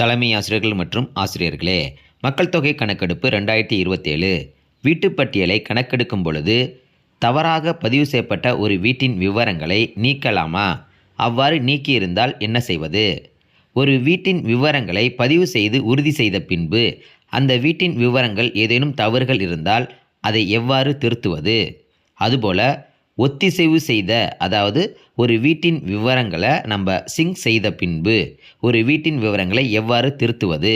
தலைமை ஆசிரியர்கள் மற்றும் ஆசிரியர்களே, மக்கள் தொகை கணக்கெடுப்பு 2027 வீட்டுப் பட்டியலை கணக்கெடுக்கும் பொழுது தவறாக பதிவு செய்யப்பட்ட ஒரு வீட்டின் விவரங்களை நீக்கலாமா? அவ்வாறு நீக்கியிருந்தால் என்ன செய்வது? ஒரு வீட்டின் விவரங்களை பதிவு செய்து உறுதி செய்த பின்பு அந்த வீட்டின் விவரங்கள் ஏதேனும் தவறுகள் இருந்தால் அதை எவ்வாறு திருத்துவது? அதுபோல ஒத்திசைவு செய்த, அதாவது ஒரு வீட்டின் விவரங்களை நம்ம சிங்க் செய்த பின்பு ஒரு வீட்டின் விவரங்களை எவ்வாறு திருத்துவது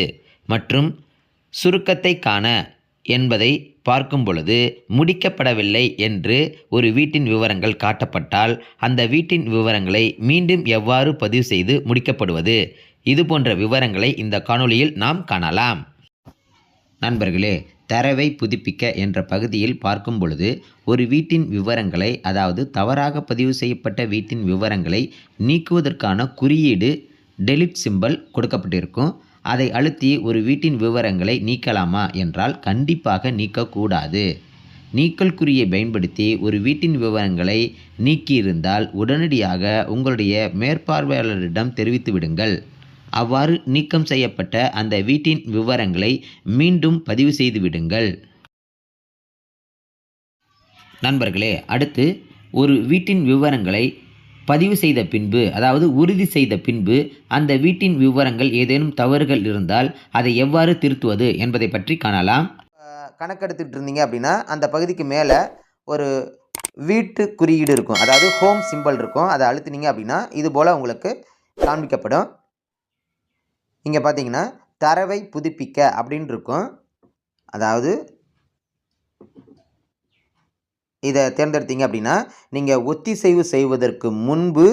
மற்றும் சுருக்கத்தை காண என்பதை பார்க்கும் பொழுது முடிக்கப்படவில்லை என்று ஒரு வீட்டின் விவரங்கள் காட்டப்பட்டால் அந்த வீட்டின் விவரங்களை மீண்டும் எவ்வாறு பதிவு செய்து முடிக்கப்படுவது, இது போன்ற விவரங்களை இந்த காணொளியில் நாம் காணலாம். நண்பர்களே, தரவை புதுப்பிக்க என்ற பகுதியில் பார்க்கும் பொழுது ஒரு வீட்டின் விவரங்களை, அதாவது தவறாக பதிவு செய்யப்பட்ட வீட்டின் விவரங்களை நீக்குவதற்கான குறியீடு டெலிட் சிம்பல் கொடுக்கப்பட்டிருக்கும். அதை அழுத்தி ஒரு வீட்டின் விவரங்களை நீக்கலாமா என்றால் கண்டிப்பாக நீக்கக்கூடாது. நீக்கல் குறியை பயன்படுத்தி ஒரு வீட்டின் விவரங்களை நீக்கியிருந்தால் உடனடியாக உங்களுடைய மேற்பார்வையாளரிடம் தெரிவித்து விடுங்கள். அவ்வாறு நீக்கம் செய்யப்பட்ட அந்த வீட்டின் விவரங்களை மீண்டும் பதிவு செய்து விடுங்கள். நண்பர்களே, அடுத்து ஒரு வீட்டின் விவரங்களை பதிவு செய்த பின்பு, அதாவது உறுதி செய்த பின்பு அந்த வீட்டின் விவரங்கள் ஏதேனும் தவறுகள் இருந்தால் அதை எவ்வாறு திருத்துவது என்பதை பற்றி காணலாம். கணக்கெடுத்துட்டு இருந்தீங்க அப்படின்னா அந்த பகுதிக்கு மேலே ஒரு வீட்டு குறியீடு இருக்கும், அதாவது ஹோம் சிம்பல் இருக்கும். அதை அழுத்தினீங்க அப்படின்னா இது போல் உங்களுக்கு காண்பிக்கப்படும். இங்கே பார்த்தீங்கன்னா தரவை புதுப்பிக்க அப்படின்னு இருக்கும். அதாவது இதை தேர்ந்தெடுத்தீங்க அப்படின்னா நீங்கள் ஒத்திசைவு செய்வதற்கு முன்பு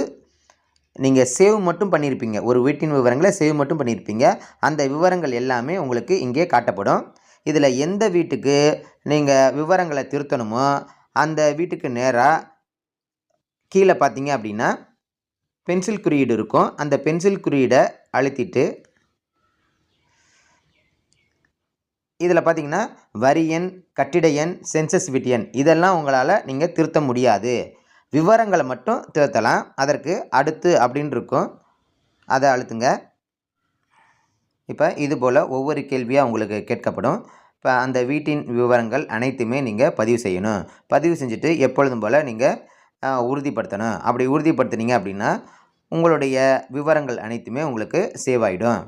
நீங்கள் சேவ் மட்டும் பண்ணியிருப்பீங்க, ஒரு வீட்டின் விவரங்களை சேவ் மட்டும் பண்ணியிருப்பீங்க. அந்த விவரங்கள் எல்லாமே உங்களுக்கு இங்கே காட்டப்படும். இதில் எந்த வீட்டுக்கு நீங்கள் விவரங்களை திருத்தணுமோ அந்த வீட்டுக்கு நேராக கீழே பார்த்தீங்க அப்படின்னா பென்சில் குறியீடு இருக்கும். அந்த பென்சில் குறியீடை அழுத்திட்டு இதில் பார்த்தீங்கன்னா வரி எண், கட்டிட எண், சென்சஸ் எண் இதெல்லாம் உங்களால் நீங்கள் திருத்த முடியாது. விவரங்களை மட்டும் திருத்தலாம். அதற்கு அடுத்து அப்படின்னு இருக்கும், அதை அழுத்துங்க. இப்போ இது போல் ஒவ்வொரு கேள்வியாக உங்களுக்கு கேட்கப்படும். இப்போ அந்த வீட்டின் விவரங்கள் அனைத்துமே நீங்கள் பதிவு செய்யணும். பதிவு செஞ்சுட்டு எப்பொழுதும் போல் நீங்கள் உறுதிப்படுத்தணும். அப்படி உறுதிப்படுத்தினீங்க அப்படின்னா உங்களுடைய விவரங்கள் அனைத்துமே உங்களுக்கு சேவ் ஆகிடும்.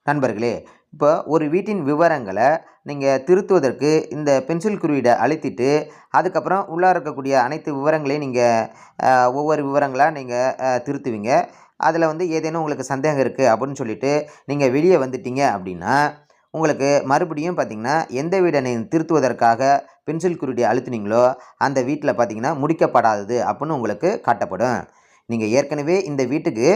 நண்பர்களே, இப்போ ஒரு வீட்டின் விவரங்களை நீங்கள் திருத்துவதற்கு இந்த பென்சில் குறியீடை அழுத்திட்டு அதுக்கப்புறம் உள்ளார இருக்கக்கூடிய அனைத்து விவரங்களையும் நீங்கள் ஒவ்வொரு விவரங்களாக நீங்கள் திருத்துவீங்க. அதில் ஏதேனும் உங்களுக்கு சந்தேகம் இருக்குது அப்படின்னு சொல்லிட்டு நீங்கள் வெளியே வந்துட்டீங்க அப்படின்னா உங்களுக்கு மறுபடியும் பார்த்திங்கன்னா எந்த வீடை நீங்கள் திருத்துவதற்காக பென்சில் குறியீடை அழுத்தினீங்களோ அந்த வீட்டில் பார்த்திங்கன்னா முடிக்கப்படாதது அப்படின்னு உங்களுக்கு காட்டப்படும். நீங்கள் ஏற்கனவே இந்த வீட்டுக்கு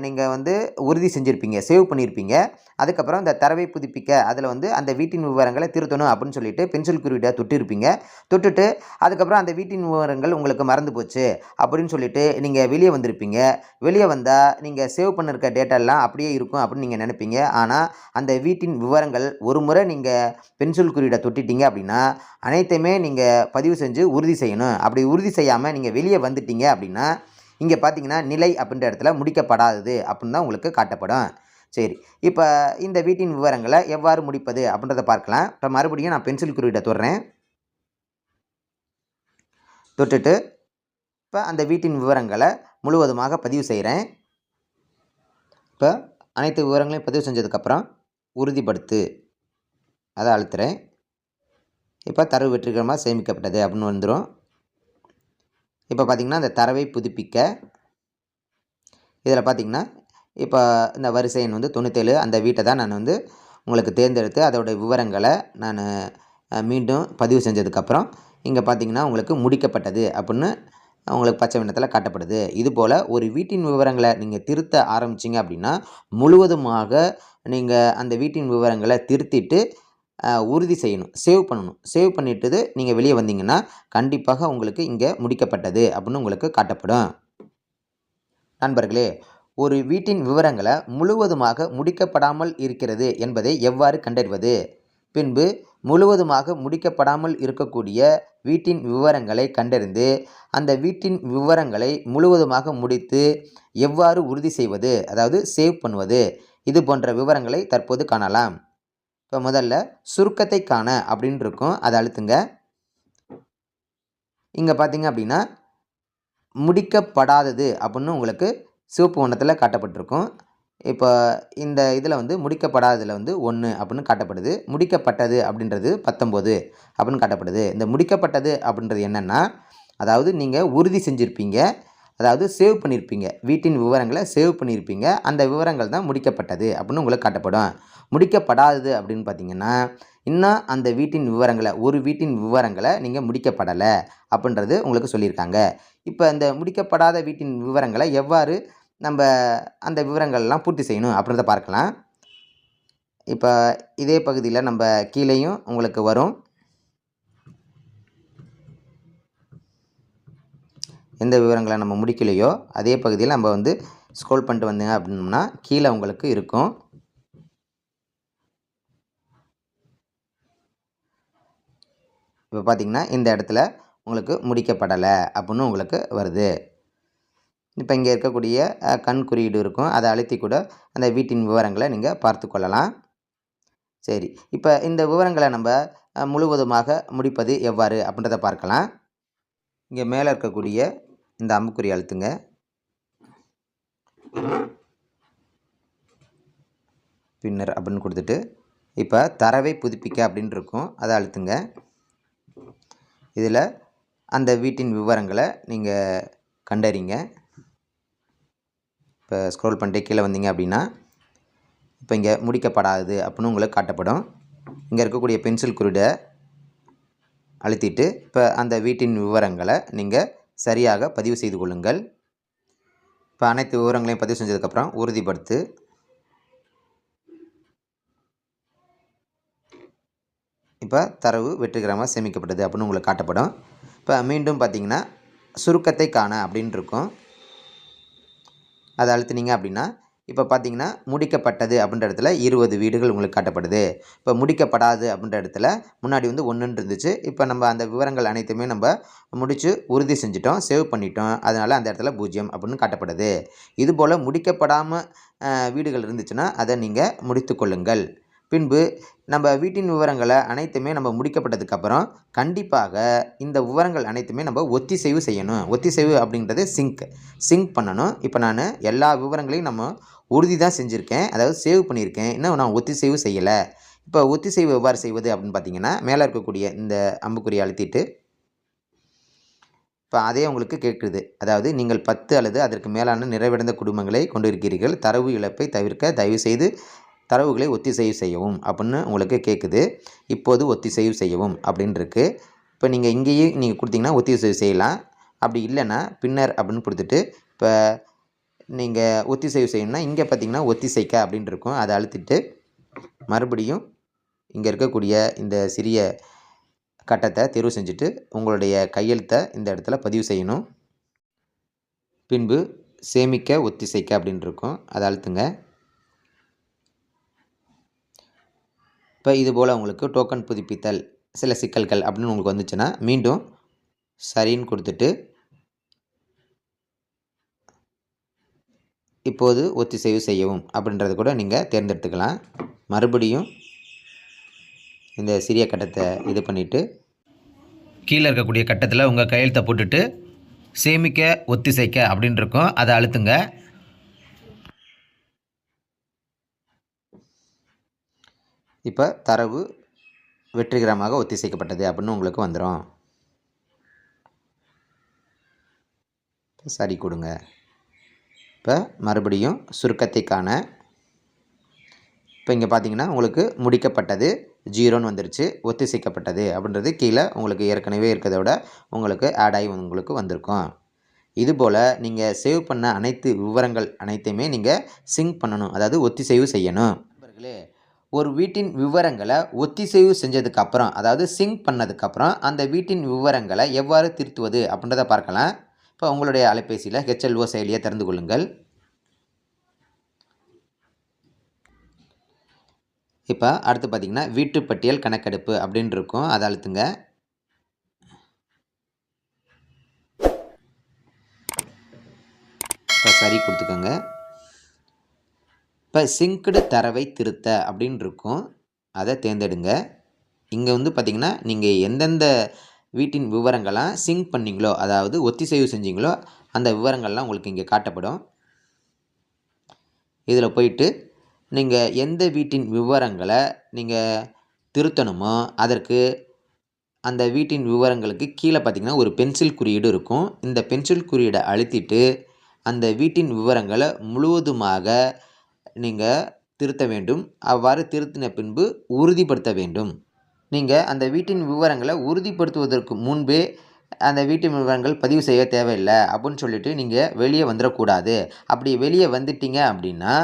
நீங்கள் உறுதி செஞ்சுருப்பீங்க, சேவ் பண்ணியிருப்பீங்க. அதுக்கப்புறம் இந்த தரவை புதுப்பிக்க அதில் அந்த வீட்டின் விவரங்களை திருத்தணும் அப்படின்னு சொல்லிட்டு பென்சில் குறியீடை தொட்டிருப்பீங்க. தொட்டுட்டு அதுக்கப்புறம் அந்த வீட்டின் விவரங்கள் உங்களுக்கு மறந்து போச்சு அப்படின்னு சொல்லிட்டு நீங்கள் வெளியே வந்திருப்பீங்க. வெளியே வந்தால் நீங்கள் சேவ் பண்ணிருக்க டேட்டாலாம் அப்படியே இருக்கும் அப்படின்னு நீங்கள் நினைப்பீங்க. ஆனால் அந்த வீட்டின் விவரங்கள் ஒரு முறை நீங்கள் பென்சில் குறியீடை தொட்டிட்டீங்க அப்படின்னா அனைத்தையுமே நீங்கள் பதிவு செஞ்சு உறுதி செய்யணும். அப்படி உறுதி செய்யாமல் நீங்கள் வெளியே வந்துட்டீங்க அப்படின்னா இங்கே பார்த்தீங்கன்னா நிலை அப்படின்ற இடத்துல முடிக்கப்படாதது அப்படின்னு தான் உங்களுக்கு காட்டப்படும். சரி, இப்போ இந்த வீட்டின் விவரங்களை எவ்வாறு முடிப்பது அப்படின்றத பார்க்கலாம். இப்போ மறுபடியும் நான் பென்சில் குறியீடை தொடுறேன். தொட்டுட்டு இப்போ அந்த வீட்டின் விவரங்களை முழுவதுமாக பதிவு செய்கிறேன். இப்போ அனைத்து விவரங்களையும் பதிவு செஞ்சதுக்கப்புறம் உறுதிப்படுத்து அதை அழுத்துறேன். இப்போ தரவு வெற்றிகரமாக சேமிக்கப்பட்டது அப்படின்னு வந்துடும். இப்போ பார்த்திங்கன்னா இந்த தரவை புதுப்பிக்க இதில் பார்த்திங்கன்னா இப்போ இந்த வரிசை எண் 97 அந்த வீட்டை தான் நான் உங்களுக்கு தேர்ந்தெடுத்து அதோடய விவரங்களை நான் மீண்டும் பதிவு செஞ்சதுக்கப்புறம் இங்கே பார்த்திங்கன்னா உங்களுக்கு முடிக்கப்பட்டது அப்படின்னு உங்களுக்கு பச்சை வண்ணத்தில் காட்டப்படுது. இதுபோல் ஒரு வீட்டின் விவரங்களை நீங்கள் திருத்த ஆரம்பிச்சிங்க அப்படின்னா முழுவதுமாக நீங்கள் அந்த வீட்டின் விவரங்களை திருத்திட்டு உறுதி செய்யணும், சேவ் பண்ணணும். சேவ் பண்ணிட்டு நீங்கள் வெளியே வந்தீங்கன்னா கண்டிப்பாக உங்களுக்கு இங்கே முடிக்கப்பட்டது அப்படின்னு உங்களுக்கு காட்டப்படும். நண்பர்களே, ஒரு வீட்டின் விவரங்களை முழுவதுமாக முடிக்கப்படாமல் இருக்கிறது என்பதை எவ்வாறு கண்டறிவது, பின்பு முழுவதுமாக முடிக்கப்படாமல் இருக்கக்கூடிய வீட்டின் விவரங்களை கண்டறிந்து அந்த வீட்டின் விவரங்களை முழுவதுமாக முடித்து எவ்வாறு உறுதி செய்வது, அதாவது சேவ் பண்ணுவது, இது போன்ற விவரங்களை தற்போது காணலாம். இப்போ முதல்ல சுருக்கத்தை காண அப்படின்னு இருக்கும், அதை அழுத்துங்க. இங்கே பார்த்தீங்க அப்படின்னா முடிக்கப்படாதது அப்படின்னு உங்களுக்கு சிவப்பு வண்ணத்தில் காட்டப்பட்டிருக்கும். இப்போ இந்த இதில் வந்து முடிக்கப்படாததில் வந்து 1 அப்படின்னு காட்டப்படுது. முடிக்கப்பட்டது அப்படின்றது 19 அப்படின்னு காட்டப்படுது. இந்த முடிக்கப்பட்டது அப்படின்றது என்னென்னா, அதாவது நீங்கள் உறுதி செஞ்சுருப்பீங்க, அதாவது சேவ் பண்ணியிருப்பீங்க, வீட்டின் விவரங்களை சேவ் பண்ணியிருப்பீங்க, அந்த விவரங்கள் தான் முடிக்கப்பட்டது அப்படின்னு உங்களுக்கு காட்டப்படும். முடிக்கப்படாதது அப்படின்னு பார்த்தீங்கன்னா, இன்னும் அந்த வீட்டின் விவரங்களை, ஒரு வீட்டின் விவரங்களை நீங்கள் முடிக்கப்படலை அப்படின்றது உங்களுக்கு சொல்லியிருக்காங்க. இப்போ இந்த முடிக்கப்படாத வீட்டின் விவரங்களை எவ்வாறு நம்ம அந்த விவரங்கள்லாம் பூர்த்தி செய்யணும் அப்படின்றத பார்க்கலாம். இப்போ இதே பகுதியில் நம்ம கீழேயும் உங்களுக்கு வரும். எந்த விவரங்களை நம்ம முடிக்கலையோ அதே பகுதியில் நம்ம வந்து ஸ்க்ரோல் பண்ணிட்டு வந்தீங்க அப்படின்னோம்னா கீழே உங்களுக்கு இருக்கும். இப்போ பார்த்தீங்கன்னா இந்த இடத்துல உங்களுக்கு முடிக்கப்படலை அப்படின்னு உங்களுக்கு வருது. இப்போ இங்கே இருக்கக்கூடிய கண் குறியீடு இருக்கும், அதை அழுத்தி கூட அந்த வீட்டின் விவரங்களை நீங்கள் பார்த்து கொள்ளலாம். சரி, இப்போ இந்த விவரங்களை நம்ம முழுவதுமாக முடிப்பது எவ்வாறு அப்படின்றத பார்க்கலாம். இங்கே மேலே இருக்கக்கூடிய இந்த அம்புக்குறி அழுத்துங்க. பின்னர் அப்படின்னு கொடுத்துட்டு இப்போ தரவை புதுப்பிக்க அப்படின்னு இருக்கும், அதை அழுத்துங்க. இதில் அந்த வீட்டின் விவரங்களை நீங்கள் கண்டறிங்க. இப்போ ஸ்க்ரோல் பண்ணிட்டு கீழே வந்தீங்க அப்படின்னா இப்போ இங்கே முடிக்கப்படாதது அப்படின்னு உங்களுக்கு காட்டப்படும். இங்கே இருக்கக்கூடிய பென்சில் குறியீடை அழுத்திட்டு இப்போ அந்த வீட்டின் விவரங்களை நீங்கள் சரியாக பதிவு செய்து கொள்ளுங்கள். இப்போ அனைத்து விவரங்களையும் பதிவு செஞ்சதுக்கப்புறம் உறுதிப்படுத்து. இப்போ தரவு வெற்றிகரமாக சேமிக்கப்பட்டது அப்படின்னு உங்களுக்கு காட்டப்படும். இப்போ மீண்டும் பார்த்தீங்கன்னா சுருக்கத்தை காண அப்படின்னு இருக்கும், அதை அழுத்தினீங்க அப்படின்னா இப்போ பார்த்தீங்கன்னா முடிக்கப்பட்டது அப்படின்ற இடத்துல 20 வீடுகள் உங்களுக்கு காட்டப்படுது. இப்போ முடிக்கப்படாது அப்படின்ற இடத்துல முன்னாடி வந்து 1ன்னு இருந்துச்சு. இப்போ நம்ம அந்த விவரங்கள் அனைத்துமே நம்ம முடித்து உறுதி செஞ்சிட்டோம், சேவ் பண்ணிட்டோம், அதனால் அந்த இடத்துல 0 அப்படின்னு காட்டப்படுது. இதுபோல் முடிக்கப்படாமல் வீடுகள் இருந்துச்சுன்னா அதை நீங்கள் முடித்து கொள்ளுங்கள். பின்பு நம்ம வீட்டின் விவரங்களை அனைத்துமே நம்ம முடிக்கப்பட்டதுக்கப்புறம் கண்டிப்பாக இந்த விவரங்கள் அனைத்துமே நம்ம ஒத்திசைவு செய்யணும். ஒத்திசைவு அப்படின்றது சிங்க் பண்ணணும். இப்போ நான் எல்லா விவரங்களையும் நம்ம உறுதி தான் செஞ்சுருக்கேன், அதாவது சேவ் பண்ணியிருக்கேன், இன்னும் நான் ஒத்திசைவு செய்யலை. இப்போ ஒத்திசைவு எவ்வாறு செய்வது அப்படின்னு பார்த்தீங்கன்னா மேலே இருக்கக்கூடிய இந்த அம்புக்குறியை அழுத்திட்டு இப்போ அதே உங்களுக்கு கேட்குது, அதாவது நீங்கள் 10 அல்லது அதற்கு மேலான நிறைவடைந்த குடும்பங்களை கொண்டிருக்கிறீர்கள், தரவு இழப்பை தவிர்க்க தயவுசெய்து தரவுகளை ஒத்திசைவு செய்யவும் அப்படின்னு உங்களுக்கு கேட்குது. இப்போது ஒத்திசைவு செய்யவும் அப்படின்னு இருக்குது. இப்போ நீங்கள் இங்கேயே நீங்கள் கொடுத்தீங்கன்னா ஒத்திசைவு செய்யலாம். அப்படி இல்லைன்னா பின்னர் அப்படின்னு கொடுத்துட்டு இப்போ நீங்கள் ஒத்திசைவு செய்யணும்னா இங்கே பார்த்தீங்கன்னா ஒத்திசைக்க அப்படின்னு இருக்கும், அதை அழுத்திட்டு மறுபடியும் இங்கே இருக்கக்கூடிய இந்த சிறிய கட்டத்தை தேர்வு செஞ்சுட்டு உங்களுடைய கையெழுத்தை இந்த இடத்துல பதிவு செய்யணும். பின்பு சேமிக்க ஒத்திசைக்க அப்படின்னு இருக்கும், அதை அழுத்துங்க. இப்போ இதுபோல் உங்களுக்கு டோக்கன் புதுப்பித்தல் சில சிக்கல்கள் அப்படின்னு உங்களுக்கு வந்துச்சுன்னா மீண்டும் சரின்னு கொடுத்துட்டு இப்போது ஒத்திசைவு செய்யவும் அப்படின்றத கூட நீங்கள் தேர்ந்தெடுத்துக்கலாம். மறுபடியும் இந்த சிறிய கட்டத்தை இது பண்ணிவிட்டு கீழே இருக்கக்கூடிய கட்டத்தில் உங்கள் கையெழுத்தை போட்டுட்டு சேமிக்க ஒத்திசைக்க அப்படின்னு இருக்கும், அதை அழுத்துங்க. இப்போ தரவு வெற்றிகரமாக ஒத்திசைக்கப்பட்டது அப்படின்னு உங்களுக்கு வந்துடும். சரி கொடுங்க. இப்போ மறுபடியும் சுருக்கத்தை காண இப்போ இங்கே பார்த்தீங்கன்னா உங்களுக்கு முடிக்கப்பட்டது 0ன்னு வந்துருச்சு, ஒத்திசைக்கப்பட்டது அப்படின்றது கீழே உங்களுக்கு ஏற்கனவே இருக்கிறத விட உங்களுக்கு ஆட் ஆகி உங்களுக்கு வந்திருக்கும். இதுபோல் நீங்கள் சேவ் பண்ண அனைத்து விவரங்கள் அனைத்தையுமே நீங்கள் சிங்க் பண்ணணும், அதாவது ஒத்திசைவு செய்யணும். நண்பர்களே, ஒரு வீட்டின் விவரங்களை ஒத்திசைவு செஞ்சதுக்கப்புறம், அதாவது சிங்க் பண்ணதுக்கப்புறம் அந்த வீட்டின் விவரங்களை எவ்வாறு திருத்துவது அப்படின்றத பார்க்கலாம். இப்போ உங்களுடைய அலைபேசியில் HLO செயலியை திறந்து கொள்ளுங்கள். இப்போ அடுத்து பார்த்தீங்கன்னா வீட்டு பட்டியல் கணக்கெடுப்பு அப்படின்னு இருக்கும், அதை அழுத்துங்க. இப்போ சரி கொடுத்துக்கோங்க. இப்போ சிங்க்டு தரவை திருத்த அப்படின்னு இருக்கும், அதை தேர்ந்தெடுங்க. இங்கே வந்து பார்த்தீங்கன்னா நீங்கள் எந்தெந்த வீட்டின் விவரங்கள்லாம் சிங்க் பண்ணீங்களோ, அதாவது ஒத்திசைவு செஞ்சீங்களோ அந்த விவரங்கள்லாம் உங்களுக்கு இங்கே காட்டப்படும். இதில் போயிட்டு நீங்கள் எந்த வீட்டின் விவரங்களை நீங்கள் திருத்தணுமோ அதற்கு அந்த வீட்டின் விவரங்களுக்கு கீழே பார்த்தீங்கன்னா ஒரு பென்சில் குறியீடு இருக்கும். இந்த பென்சில் குறியீடை அழுத்திட்டு அந்த வீட்டின் விவரங்களை முழுவதுமாக நீங்கள் திருத்த வேண்டும். அவ்வாறு திருத்தின பின்பு உறுதிப்படுத்த வேண்டும். நீங்கள் அந்த வீட்டின் விவரங்களை உறுதிப்படுத்துவதற்கு முன்பே அந்த வீட்டின் விவரங்கள் பதிவு செய்ய தேவையில்லை அப்படின்னு சொல்லிட்டு நீங்கள் வெளியே வந்துடக்கூடாது. அப்படி வெளியே வந்துட்டீங்க அப்படின்னா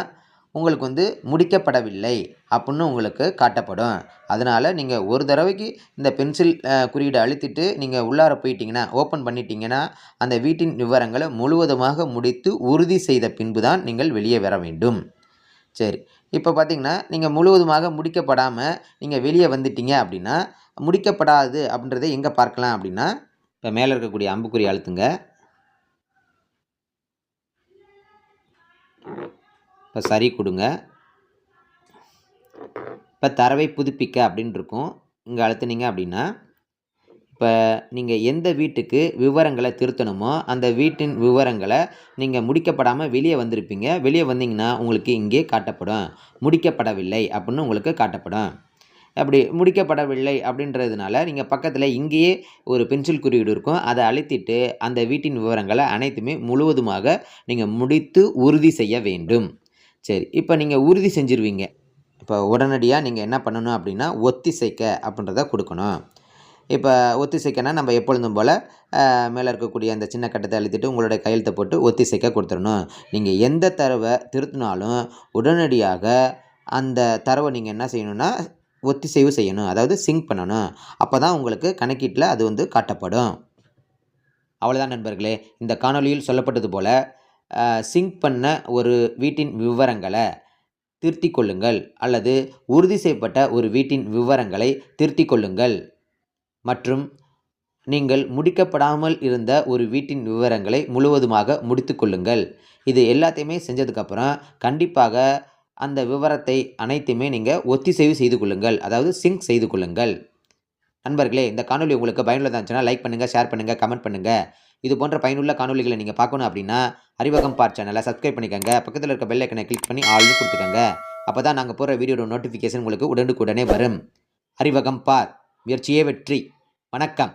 உங்களுக்கு வந்து முடிக்கப்படவில்லை அப்படின்னு உங்களுக்கு காட்டப்படும். அதனால் நீங்கள் ஒரு தடவைக்கு இந்த பென்சில் குறியீடை அழுத்திட்டு நீங்கள் உள்ளார போயிட்டீங்கன்னா, ஓப்பன் பண்ணிட்டீங்கன்னா அந்த வீட்டின் விவரங்களை முழுவதுமாக முடித்து உறுதி செய்த பின்பு தான் நீங்கள் வெளியே வர வேண்டும். சரி, இப்போ பார்த்தீங்கன்னா நீங்கள் முழுவதுமாக முடிக்கப்படாமல் நீங்கள் வெளியே வந்துட்டீங்க அப்படின்னா, முடிக்கப்படாது அப்படின்றத எங்கே பார்க்கலாம் அப்படின்னா, இப்போ மேலே இருக்கக்கூடிய அம்புக்குறி அழுத்துங்க. இப்போ சரி கொடுங்க. இப்போ தரவை புதுப்பிக்க அப்படின்னு இருக்கும், இங்கே அழுத்துனீங்க அப்படின்னா இப்போ நீங்கள் எந்த வீட்டுக்கு விவரங்களை திருத்தணுமோ அந்த வீட்டின் விவரங்களை நீங்கள் முடிக்கப்படாமல் வெளியே வந்திருப்பீங்க. வெளியே வந்தீங்கன்னா உங்களுக்கு இங்கே காட்டப்படும், முடிக்கப்படவில்லை அப்படின்னு உங்களுக்கு காட்டப்படும். அப்படி முடிக்கப்படவில்லை அப்படின்றதுனால நீங்கள் பக்கத்தில் இங்கேயே ஒரு பென்சில் குறியீடு இருக்கும், அதை அழுத்திட்டு அந்த வீட்டின் விவரங்களை அனைத்துமே முழுவதுமாக நீங்கள் முடித்து உறுதி செய்ய வேண்டும். சரி, இப்போ நீங்கள் உறுதி செஞ்சுருவீங்க. இப்போ உடனடியாக நீங்கள் என்ன பண்ணணும் அப்படின்னா ஒத்திசைக்க அப்படின்றத கொடுக்கணும். இப்போ ஒத்திசைக்கனா நம்ம எப்பொழுதும் போல் மேலே இருக்கக்கூடிய அந்த சின்ன கட்டத்தை அழுத்திட்டு உங்களுடைய கையெழுத்தை போட்டு ஒத்திசைக்க கொடுத்துடணும். நீங்கள் எந்த தரவை திருத்தினாலும் உடனடியாக அந்த தரவை நீங்கள் என்ன செய்யணும்னா ஒத்திசைவு செய்யணும், அதாவது சிங்க் பண்ணணும். அப்போ தான் உங்களுக்கு கணக்கீட்டில் அது வந்து காட்டப்படும். அவ்வளோதான் நண்பர்களே, இந்த காணொலியில் சொல்லப்பட்டது போல் சிங்க் பண்ண ஒரு வீட்டின் விவரங்களை திருத்திக் கொள்ளுங்கள் அல்லது உறுதி செய்யப்பட்ட ஒரு வீட்டின் விவரங்களை திருத்திக் கொள்ளுங்கள் மற்றும் நீங்கள் முடிக்கப்படாமல் இருந்த ஒரு வீட்டின் விவரங்களை முழுவதுமாக முடித்து கொள்ளுங்கள். இது எல்லாத்தையுமே செஞ்சதுக்கப்புறம் கண்டிப்பாக அந்த விவரத்தை அனைத்தையுமே நீங்கள் ஒத்திசைவு செய்து கொள்ளுங்கள், அதாவது சிங்க் செய்து கொள்ளுங்கள். நண்பர்களே, இந்த காணொலி உங்களுக்கு பயனுள்ளதாக இருந்துச்சுன்னா லைக் பண்ணுங்கள், ஷேர் பண்ணுங்கள், கமெண்ட் பண்ணுங்கள். இது போன்ற பயனுள்ள காணொலிகளை நீங்கள் பார்க்கணும் அப்படின்னா அறிவகம் பார்ட் சேனலை சப்ஸ்கிரைப் பண்ணிக்கோங்க. பக்கத்தில் இருக்க பெல் ஐக்கனை கிளிக் பண்ணி ஆல்னு கொடுத்துக்கோங்க. அப்போ தான் நாங்கள் போகிற வீடியோட நோட்டிஃபிகேஷன் உங்களுக்கு உடனுக்குடனே வரும். அறிவகம் பார், முயற்சியே வெற்றி. வணக்கம்.